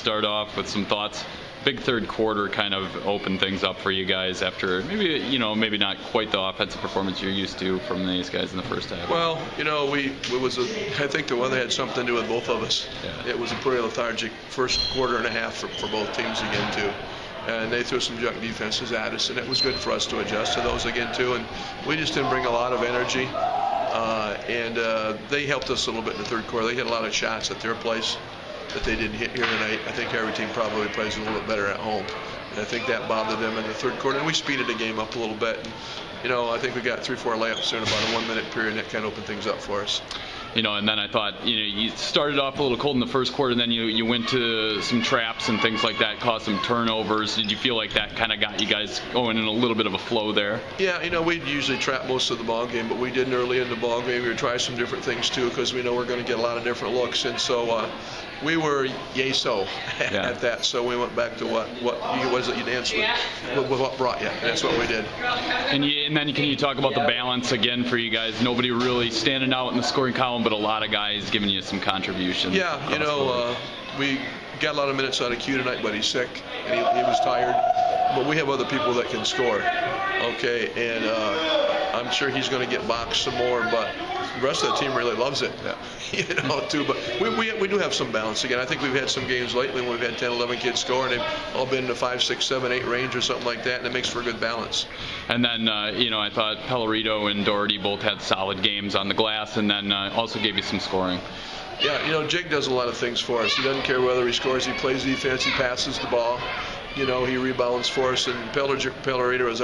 start off with some thoughts. Big third quarter kind of opened things up for you guys after maybe not quite the offensive performance you're used to from these guys in the first half. Well, I think the weather had something to do with both of us. Yeah. It was a pretty lethargic first quarter and a half for both teams again too. And they threw some junk defenses at us, and it was good for us to adjust to those again too. And we just didn't bring a lot of energy. They helped us a little bit in the third quarter. They hit a lot of shots at their place that they didn't hit here tonight. I think every team probably plays a little bit better at home. And I think that bothered them in the third quarter. And we speeded the game up a little bit. And, I think we got 3-4 layups in about a 1 minute period, and that kind of opened things up for us. And then I thought, you started off a little cold in the first quarter, and then you went to some traps and things like that, caused some turnovers. Did you feel like that kind of got you guys going in a little bit of a flow there? Yeah, we'd usually trap most of the ball game, but we didn't early in the ball game. We would try some different things too, because we know we're going to get a lot of different looks, and so we were yay-so at that. So we went back to what was it you'd answer with what brought you, and that's what we did. And then can you talk about the balance again for you guys? Nobody really standing out in the scoring column, but a lot of guys giving you some contributions. Yeah, we got a lot of minutes out of Q tonight, but he's sick and he was tired. But we have other people that can score. Okay, and I'm sure he's going to get boxed some more, but the rest of the team really loves it. Too. But we do have some balance again. I think we've had some games lately when we've had 10, 11 kids score, and they've all been in the 5, 6, 7, 8 range or something like that, and it makes for a good balance. And then, I thought Pellerito and Doherty both had solid games on the glass, and then also gave you some scoring. Yeah, Jake does a lot of things for us. He doesn't care whether he scores. He plays defense. He passes the ball. He rebounds for us, and Pellerito is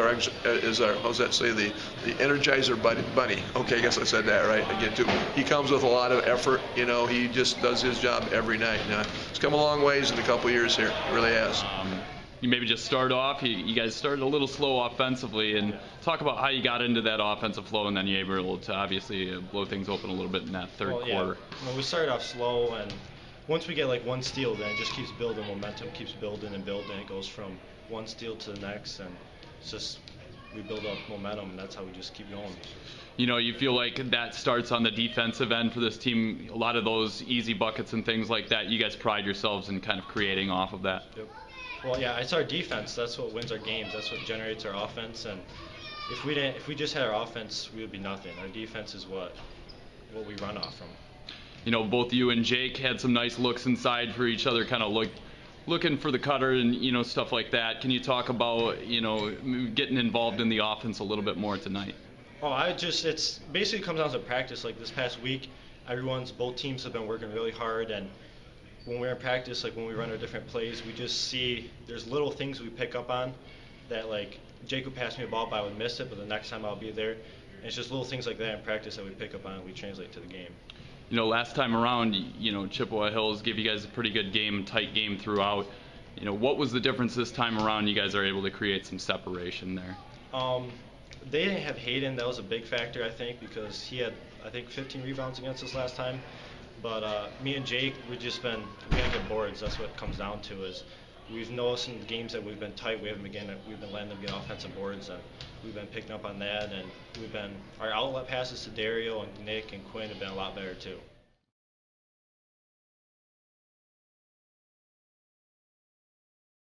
our how's that say, the energizer bunny. Okay, I guess I said that right again too. He comes with a lot of effort. He just does his job every night. It's come a long ways in a couple years here. It really has. You maybe just start off. You guys started a little slow offensively, and talk about how you got into that offensive flow, and then you were able to obviously blow things open a little bit in that third quarter. Yeah. We started off slow, and once we get like one steal, then it just keeps building. Momentum keeps building and building. It goes from one steal to the next, and it's just we build up momentum, and that's how we just keep going. You feel like that starts on the defensive end for this team. A lot of those easy buckets and things like that, you guys pride yourselves in kind of creating off of that. Yep. Well, yeah, it's our defense. That's what wins our games. That's what generates our offense. And if we just had our offense, we would be nothing. Our defense is what we run off from. Both you and Jake had some nice looks inside for each other, kind of looking for the cutter and stuff like that. Can you talk about getting involved in the offense a little bit more tonight? It's basically comes down to practice. Like this past week, both teams have been working really hard, and when we're in practice, like when we run our different plays, we just see there's little things we pick up on that, like Jake would pass me a ball, but I would miss it, but the next time I'll be there. And it's just little things like that in practice that we pick up on and we translate to the game. Last time around, Chippewa Hills gave you guys a pretty good game, tight game throughout. What was the difference this time around? You guys are able to create some separation there. They didn't have Hayden. That was a big factor, I think, because he had, 15 rebounds against us last time. But me and Jake, we got to get boards. That's what it comes down to. Is we've noticed in the games that we've been tight, we've been letting them get offensive boards, and we've been picking up on that. And our outlet passes to Dario and Nick and Quinn have been a lot better too.